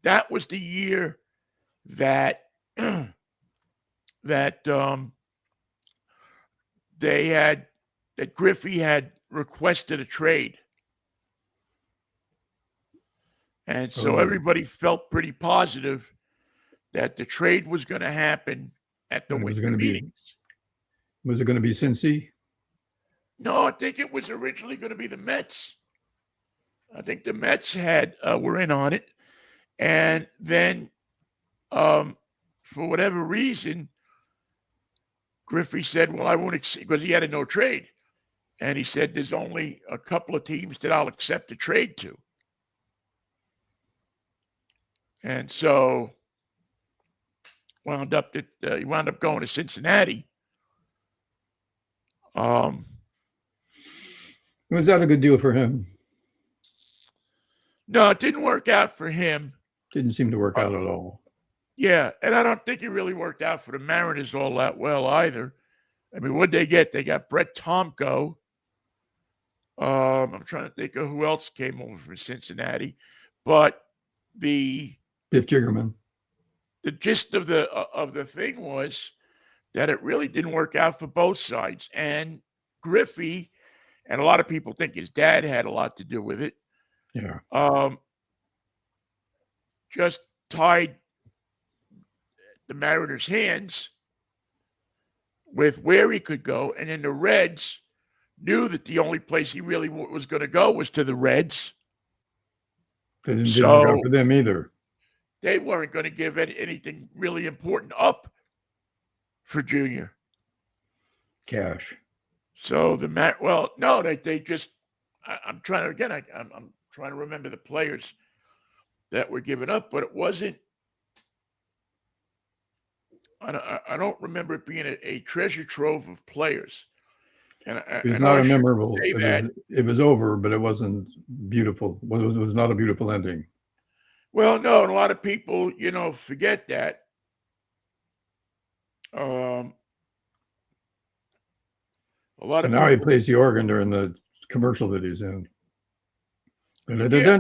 Speaker 1: that was the year that Griffey had requested a trade. And so everybody felt pretty positive that the trade was going to happen at the winter meetings.
Speaker 2: Was it going to be Cincy?
Speaker 1: No, I think it was originally going to be the Mets. I think the Mets were in on it. And then for whatever reason, Griffey said, well, I won't accept, because he had a no trade. And he said, there's only a couple of teams that I'll accept a trade to. And so he wound up going to Cincinnati.
Speaker 2: Was that a good deal for him?
Speaker 1: No, it didn't work out for him.
Speaker 2: Didn't seem to work out at all.
Speaker 1: Yeah, and I don't think it really worked out for the Mariners all that well either. I mean, what'd they get? They got Brett Tomko. I'm trying to think of who else came over from Cincinnati, but the
Speaker 2: Biff Jiggerman.
Speaker 1: gist of the thing was that it really didn't work out for both sides, and Griffey, and a lot of people think his dad had a lot to do with it.
Speaker 2: Yeah.
Speaker 1: Just tied the Mariners' hands with where he could go, and then the Reds knew that the only place he really was going to go was to the Reds.
Speaker 2: They didn't work out for them either.
Speaker 1: They weren't going to give anything really important up for Junior.
Speaker 2: Cash.
Speaker 1: So they just. I'm trying to again. I'm trying to remember the players that were given up, but it wasn't. I don't remember it being a treasure trove of players. And
Speaker 2: it was not a memorable. It was over, but it wasn't beautiful. It was not a beautiful ending.
Speaker 1: Well, no, and a lot of people, forget that. A lot of
Speaker 2: now he plays the organ during the commercial that he's in.
Speaker 1: Yeah.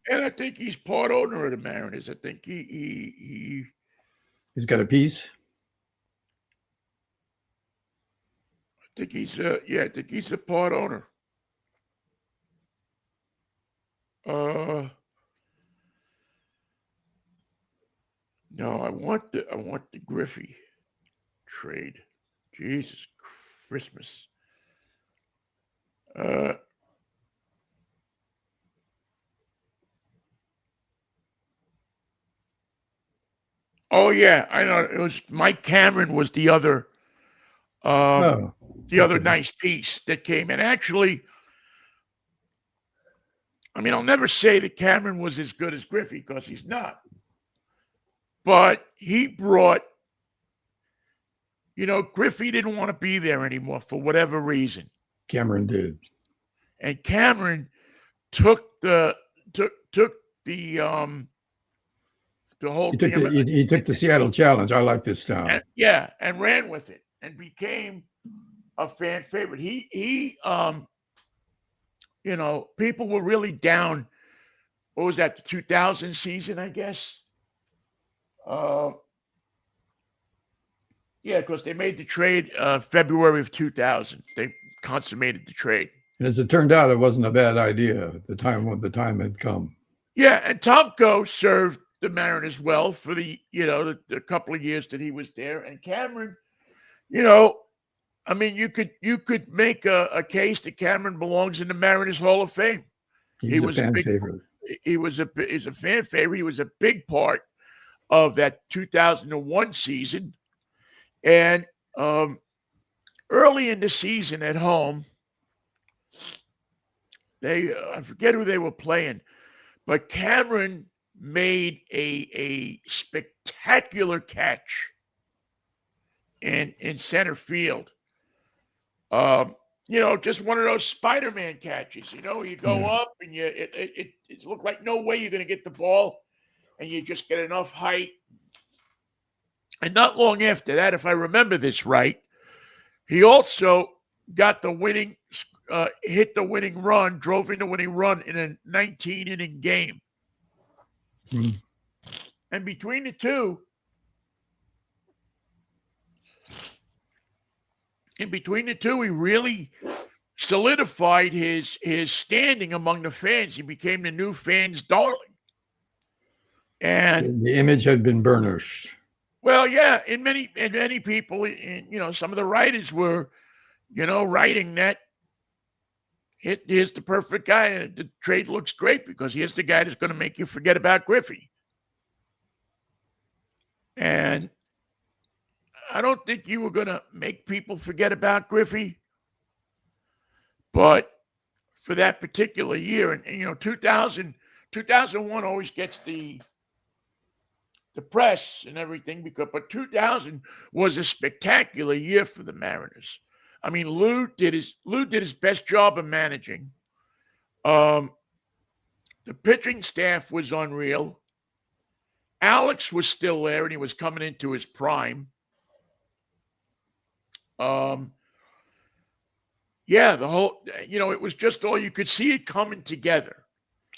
Speaker 1: And I think he's part owner of the Mariners. I think he's
Speaker 2: got a piece.
Speaker 1: I think he's a part owner. No, I want the Griffey trade. Jesus Christmas. Oh yeah, I know. It was Mike Cameron was the other other nice piece that came in. Actually, I mean, I'll never say that Cameron was as good as Griffey because he's not. But he brought, Griffey didn't want to be there anymore for whatever reason.
Speaker 2: Cameron did.
Speaker 1: And Cameron took the whole
Speaker 2: he took the Seattle challenge. I like this town.
Speaker 1: And ran with it and became a fan favorite. He people were really down. What was that? The 2000 season, I guess. Because they made the trade February of 2000. They consummated the trade.
Speaker 2: And as it turned out, it wasn't a bad idea at the time when the time had come.
Speaker 1: Yeah, and Tomko served the Mariners well for the couple of years that he was there. And Cameron, I mean, you could make a case that Cameron belongs in the Mariners Hall of Fame.
Speaker 2: He was a fan favorite.
Speaker 1: He's a fan favorite. He was a big part of that 2001 season. And early in the season at home, I forget who they were playing, but Cameron made a spectacular catch in center field. Just one of those Spider-Man catches. You go up and it looked like no way you're going to get the ball, and you just get enough height. And not long after that, if I remember this right, he also got the winning, hit the winning run, drove in the winning run in a 19-inning game.
Speaker 2: Mm.
Speaker 1: And between the two, he really solidified his standing among the fans. He became the new fans' darling. And
Speaker 2: the image had been burnished.
Speaker 1: Well, yeah, and many people, some of the writers were, writing that here's the perfect guy. The trade looks great because here's the guy that's going to make you forget about Griffey. And I don't think you were going to make people forget about Griffey. But for that particular year, and 2001 always gets the press and everything, but 2000 was a spectacular year for the Mariners. I mean, Lou did his best job of managing. The pitching staff was unreal. Alex was still there, and he was coming into his prime. Yeah, the whole, it was just all, you could see it coming together.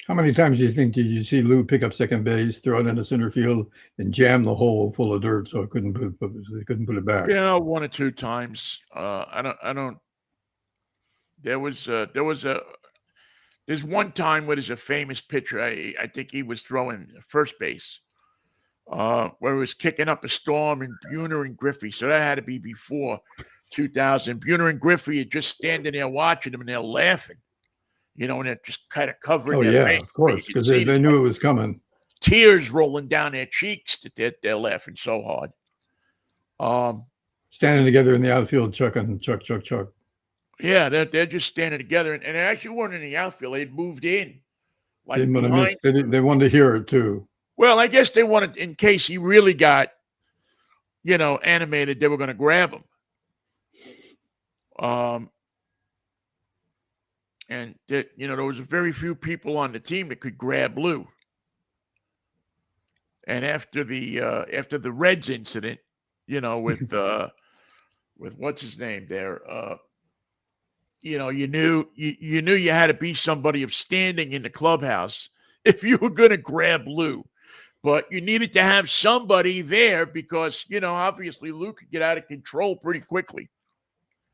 Speaker 2: How many times do you think did you see Lou pick up second base, throw it into center field, and jam the hole full of dirt so it couldn't put it back?
Speaker 1: One or two times. There's one time where there's a famous pitcher. I think he was throwing first base, where he was kicking up a storm, and Buhner and Griffey. So that had to be before 2000. Buhner and Griffey are just standing there watching them, and they're laughing, and they're just kind of covering their face.
Speaker 2: Of course, because they knew it was coming.
Speaker 1: Tears rolling down their cheeks that they're laughing so hard.
Speaker 2: Standing together in the outfield, chucking, chuck.
Speaker 1: Yeah, they're just standing together, and they actually weren't in the outfield. They'd moved in.
Speaker 2: They wanted to hear it too.
Speaker 1: Well, I guess they wanted, in case he really got, animated, they were going to grab him. And that, there was very few people on the team that could grab Lou. And after the Reds incident, with what's his name there, you knew you had to be somebody of standing in the clubhouse if you were going to grab Lou. But you needed to have somebody there because, obviously Lou could get out of control pretty quickly.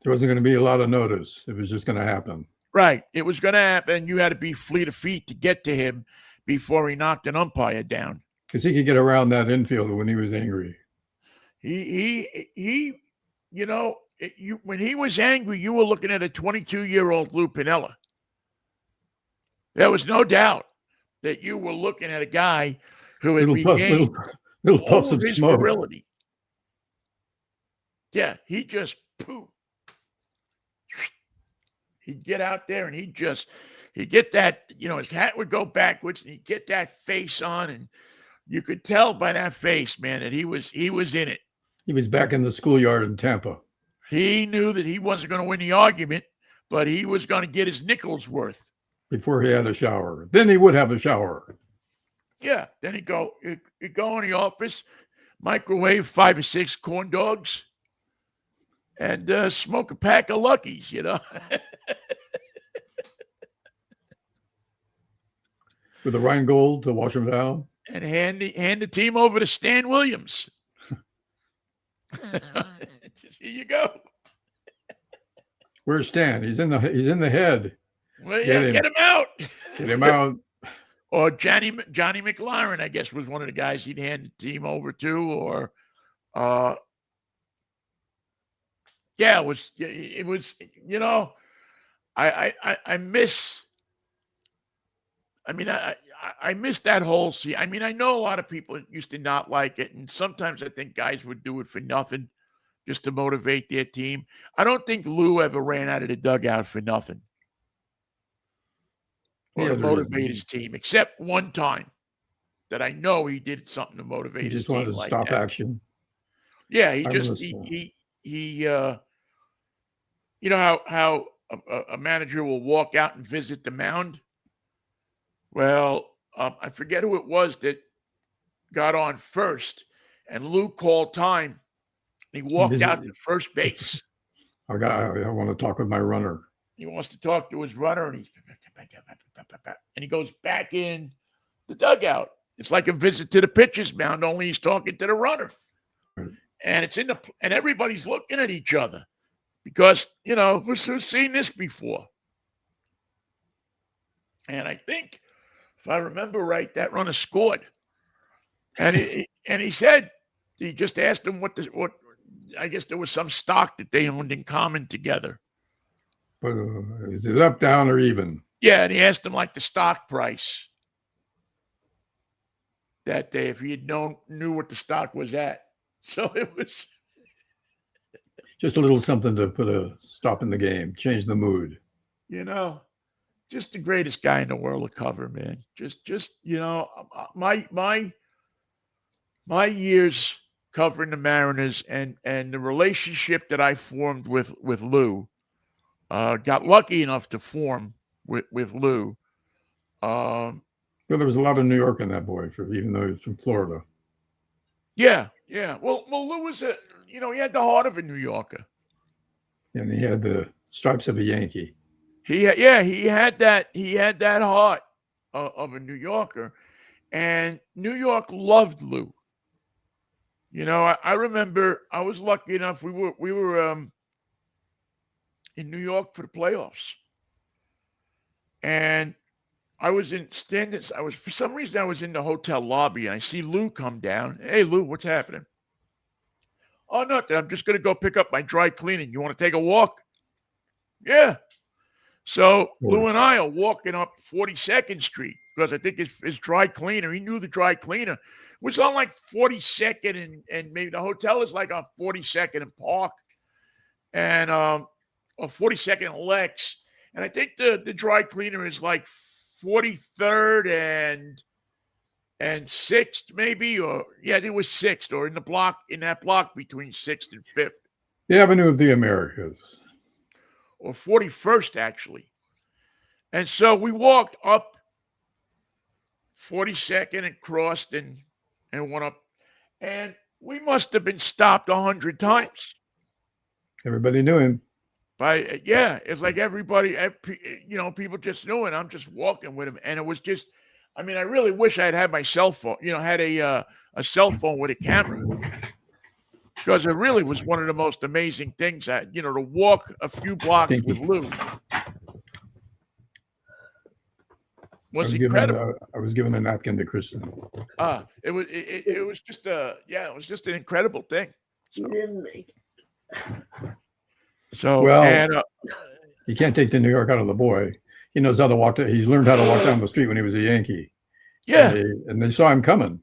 Speaker 2: There wasn't going to be a lot of notice. It was just going to happen.
Speaker 1: Right. It was going to happen. You had to be fleet of feet to get to him before he knocked an umpire down.
Speaker 2: Because he could get around that infielder when he was angry. When he was angry, you were looking at a 22-year-old Lou Piniella. There was no doubt that you were looking at a guy who had regained little puffs of
Speaker 1: his
Speaker 2: smoke.
Speaker 1: virility. Yeah, he just poof. He'd get out there and he'd get that, his hat would go backwards and he'd get that face on, and you could tell by that face, man, that he was in it.
Speaker 2: He was back in the schoolyard in Tampa.
Speaker 1: He knew that he wasn't going to win the argument, but he was going to get his nickel's worth.
Speaker 2: Before he had a shower. Then he would have a shower.
Speaker 1: Yeah. Then he'd go in the office, microwave 5 or 6 corn dogs, and smoke a pack of Luckies,
Speaker 2: With a Rheingold to wash him down.
Speaker 1: And hand the team over to Stan Williams. Just, here you go.
Speaker 2: Where's Stan? He's in the head.
Speaker 1: Well, yeah, get him out.
Speaker 2: Get him out.
Speaker 1: Or Johnny McLaren, I guess, was one of the guys he'd hand the team over to. Or, it was. I miss. I miss that whole scene. I know a lot of people used to not like it, and sometimes I think guys would do it for nothing, just to motivate their team. I don't think Lou ever ran out of the dugout for nothing, or to motivate his team, except one time that I know he did something to motivate his team.
Speaker 2: He just wanted to stop action.
Speaker 1: Yeah, how a manager will walk out and visit the mound. Well, I forget who it was that got on first, and Lou called time. He walked out to first base.
Speaker 2: I want to talk with my runner.
Speaker 1: He wants to talk to his runner, and he goes back in the dugout. It's like a visit to the pitcher's mound, only he's talking to the runner.
Speaker 2: Right.
Speaker 1: And and everybody's looking at each other because, who's seen this before? And I think, if I remember right, that runner scored. And he said, he just asked him what I guess there was some stock that they owned in common together.
Speaker 2: Is it up, down, or even?
Speaker 1: Yeah, and he asked him like the stock price that day, if he had knew what the stock was at. So it was
Speaker 2: just a little something to put a stop in the game, change the mood.
Speaker 1: Just the greatest guy in the world to cover, man. Just my years covering the Mariners and the relationship that I formed with Lou, got lucky enough to form with Lou.
Speaker 2: But there was a lot of New York in that boy, even though he was from Florida.
Speaker 1: Yeah, yeah. Well, Lou was he had the heart of a New Yorker.
Speaker 2: And he had the stripes of a Yankee.
Speaker 1: He had that heart of a New Yorker, and New York loved Lou. I remember I was lucky enough. We were in New York for the playoffs, and I was in standards. For some reason I was in the hotel lobby, and I see Lou come down. Hey, Lou, what's happening? Oh, nothing. I'm just gonna go pick up my dry cleaning. You want to take a walk? Yeah. So Lou and I are walking up 42nd Street because I think his dry cleaner, he knew the dry cleaner was on like 42nd and maybe the hotel is like on 42nd and Park and or 42nd and Lex. And I think the dry cleaner is like 43rd and 6th maybe, or yeah, it was 6th or in that block between 6th and 5th.
Speaker 2: The Avenue of the Americas.
Speaker 1: Or 41st, actually. And so we walked up 42nd and crossed and went up. And we must have been stopped 100 times.
Speaker 2: Everybody knew him.
Speaker 1: It's like everybody, people just knew it. I'm just walking with him. And it was just, I really wish I had my cell phone, had a cell phone with a camera. Because it really was one of the most amazing things to walk a few blocks with Lou was incredible.
Speaker 2: I was given a napkin to Kristen.
Speaker 1: It was just an incredible thing. So.
Speaker 4: You didn't make it.
Speaker 2: So you can't take the New York out of the boy. He knows how to walk. He's learned how to walk down the street when he was a Yankee.
Speaker 1: Yeah,
Speaker 2: and they saw him coming.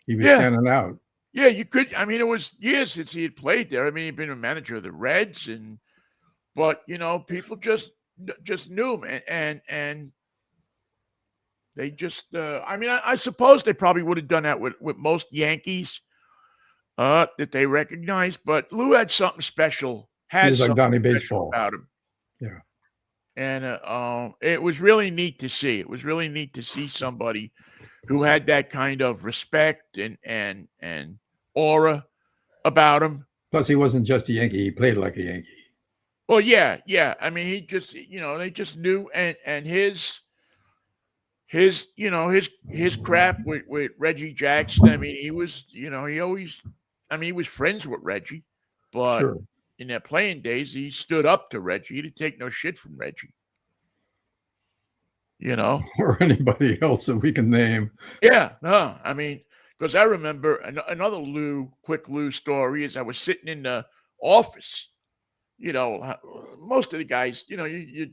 Speaker 2: He was standing out.
Speaker 1: Yeah, you could. It was years since he had played there. He'd been a manager of the Reds, but people just knew him, and they just. I suppose they probably would have done that with most Yankees that they recognized. But Lou had something special.
Speaker 2: He was like Donnie Baseball
Speaker 1: about him.
Speaker 2: Yeah,
Speaker 1: and it was really neat to see. It was really neat to see somebody who had that kind of respect and aura about him.
Speaker 2: Plus, he wasn't just a Yankee; he played like a Yankee.
Speaker 1: Well, yeah. He just, they just knew, and his crap with Reggie Jackson. He was, he always, he was friends with Reggie, but in their playing days, he stood up to Reggie. He didn't take no shit from Reggie.
Speaker 2: Or anybody else that we can name.
Speaker 1: Yeah, no, because I remember another quick Lou story is I was sitting in the office. Most of the guys, you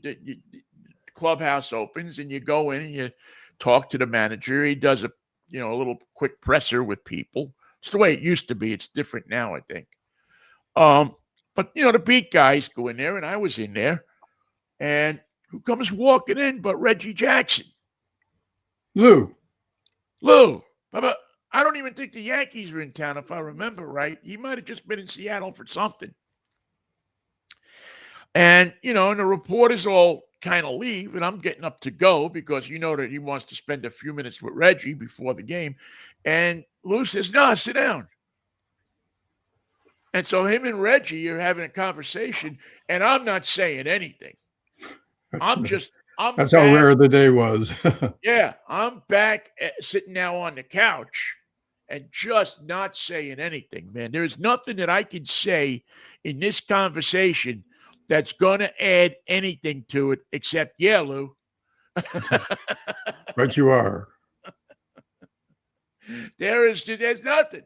Speaker 1: clubhouse opens and you go in and you talk to the manager. He does a little quick presser with people. It's the way it used to be. It's different now, I think. But the beat guys go in there, and I was in there, and who comes walking in but Reggie Jackson?
Speaker 2: Lou.
Speaker 1: But I don't even think the Yankees were in town, if I remember right. He might have just been in Seattle for something. And, and the reporters all kind of leave, and I'm getting up to go because that he wants to spend a few minutes with Reggie before the game. And Lou says, no, sit down. And so him and Reggie are having a conversation, and I'm not saying anything.
Speaker 2: That's how rare the day was.
Speaker 1: Yeah, I'm back sitting now on the couch and just not saying anything, man. There's nothing that I can say in this conversation that's going to add anything to it except, yeah, Lou.
Speaker 2: Right you are.
Speaker 1: There's nothing.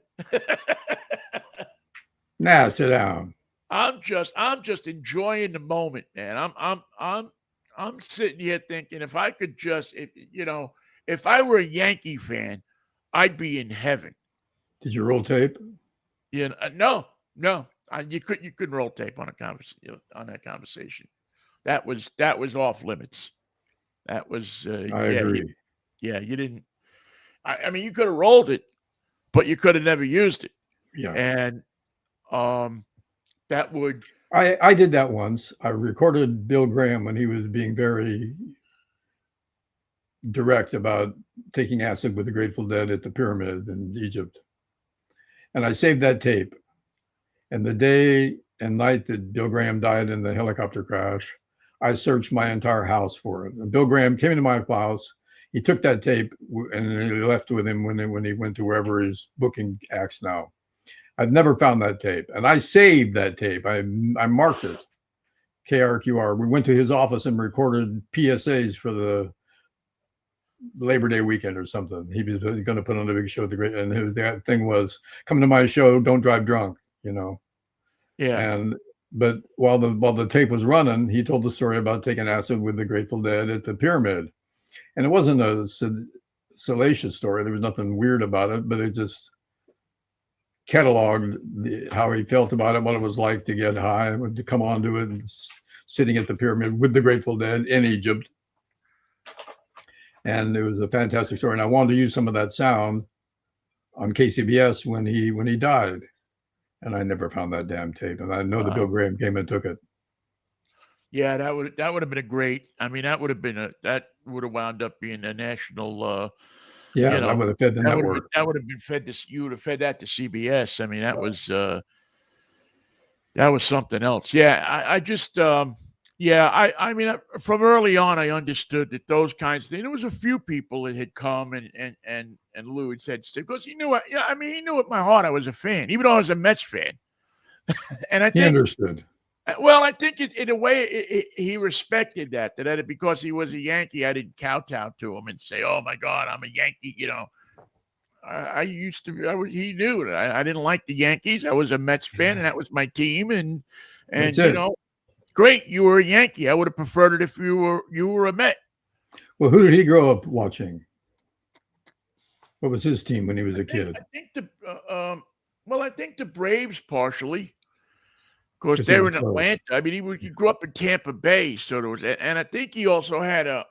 Speaker 2: Nah, sit down.
Speaker 1: I'm just enjoying the moment, man. I'm sitting here thinking if I could just, if I were a Yankee fan, I'd be in heaven.
Speaker 2: Did you roll tape?
Speaker 1: No. You couldn't roll tape on that conversation. That was off limits. That was.
Speaker 2: I agree.
Speaker 1: You didn't. You could have rolled it, but you could have never used it.
Speaker 2: Yeah.
Speaker 1: And that would.
Speaker 2: I did that once. I recorded Bill Graham when he was being very direct about taking acid with the Grateful Dead at the pyramid in Egypt. And I saved that tape. And the day and night that Bill Graham died in the helicopter crash, I searched my entire house for it. And Bill Graham came into my house. He took that tape and he left with him when he went to wherever he's booking acts now. I've never found that tape. And I saved that tape. I marked it. KRQR. We went to his office and recorded PSAs for the Labor Day weekend or something. He was going to put on a big show. And that thing was, come to my show, don't drive drunk, you know.
Speaker 1: Yeah.
Speaker 2: But while the tape was running, he told the story about taking acid with the Grateful Dead at the pyramid. And it wasn't a salacious story. There was nothing weird about it, but it just cataloged how he felt about it, what it was like to get high, to come onto it, and sitting at the pyramid with the Grateful Dead in Egypt. And it was a fantastic story. And I wanted to use some of that sound on KCBS when he died. And I never found that damn tape. And I know that Bill Graham came and took it.
Speaker 1: Yeah, that would have been a great. I mean, that would have wound up being a national.
Speaker 2: Yeah,
Speaker 1: you know,
Speaker 2: that would have fed the network.
Speaker 1: That would have been fed this. You would have fed that to CBS. I mean, that was something else. Yeah, I just. I mean, from early on, I understood that those kinds of things. There was a few people that had come and Lou had said, because he knew. He knew at my heart I was a fan, even though I was a Mets fan. And I think
Speaker 2: he understood.
Speaker 1: Well, I think in a way he respected that because he was a Yankee, I didn't kowtow to him and say, "Oh my God, I'm a Yankee." You know, I used to. He knew that I didn't like the Yankees. I was a Mets fan, and that was my team. And you know, great, you were a Yankee. I would have preferred it if you were a Met.
Speaker 2: Well, who did he grow up watching? What was his team when he was a kid?
Speaker 1: I think the Braves partially. Of course, they were in Atlanta. I mean, he grew up in Tampa Bay, so there was, and I think he also had a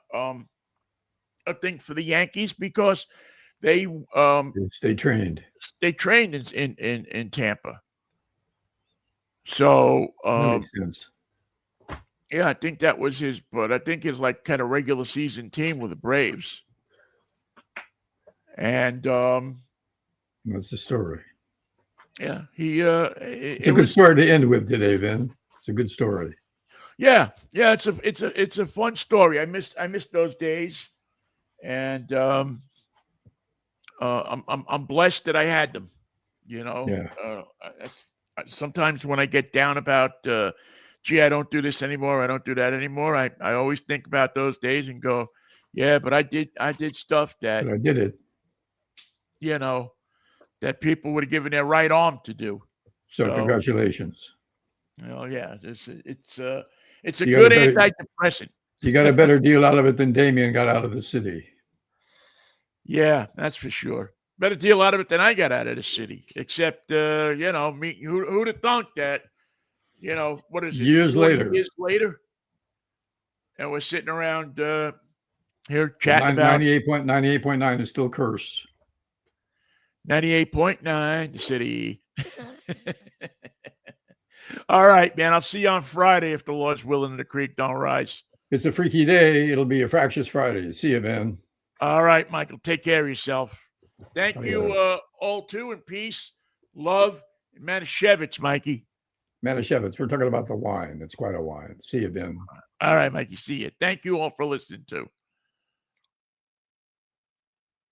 Speaker 1: thing for the Yankees because they
Speaker 2: trained.
Speaker 1: They trained in Tampa. So
Speaker 2: that makes sense.
Speaker 1: Yeah, I think that was his. But I think his like kind of regular season team with the Braves. And
Speaker 2: that's the story.
Speaker 1: Yeah,
Speaker 2: it's a good story to end with today, Vin. It's a good story.
Speaker 1: Yeah, it's a fun story. I missed those days, and I'm blessed that I had them. You know, sometimes when I get down about, gee, I don't do this anymore, I don't do that anymore. I always think about those days and go, yeah, but I did stuff that.
Speaker 2: But I did it.
Speaker 1: You know. That people would have given their right arm to do.
Speaker 2: So congratulations.
Speaker 1: Oh yeah, it's a good antidepressant.
Speaker 2: You got a better deal out of it than Damien got out of the city.
Speaker 1: Yeah, that's for sure. Better deal out of it than I got out of the city. Except you know, me who'd have thunk that, you know, what is it?
Speaker 2: Years later,
Speaker 1: and we're sitting around here chatting about
Speaker 2: 98.9 is still cursed.
Speaker 1: 98.9, the city. All right, man. I'll see you on Friday if the Lord's willing and the creek don't rise.
Speaker 2: It's a freaky day. It'll be a fractious Friday. See you, man.
Speaker 1: All right, Michael. Take care of yourself. Thank you all too, and peace, love, and Manischewitz, Mikey.
Speaker 2: Manischewitz. We're talking about the wine. It's quite a wine. See you, Ben.
Speaker 1: All right, Mikey. See you. Thank you all for listening too.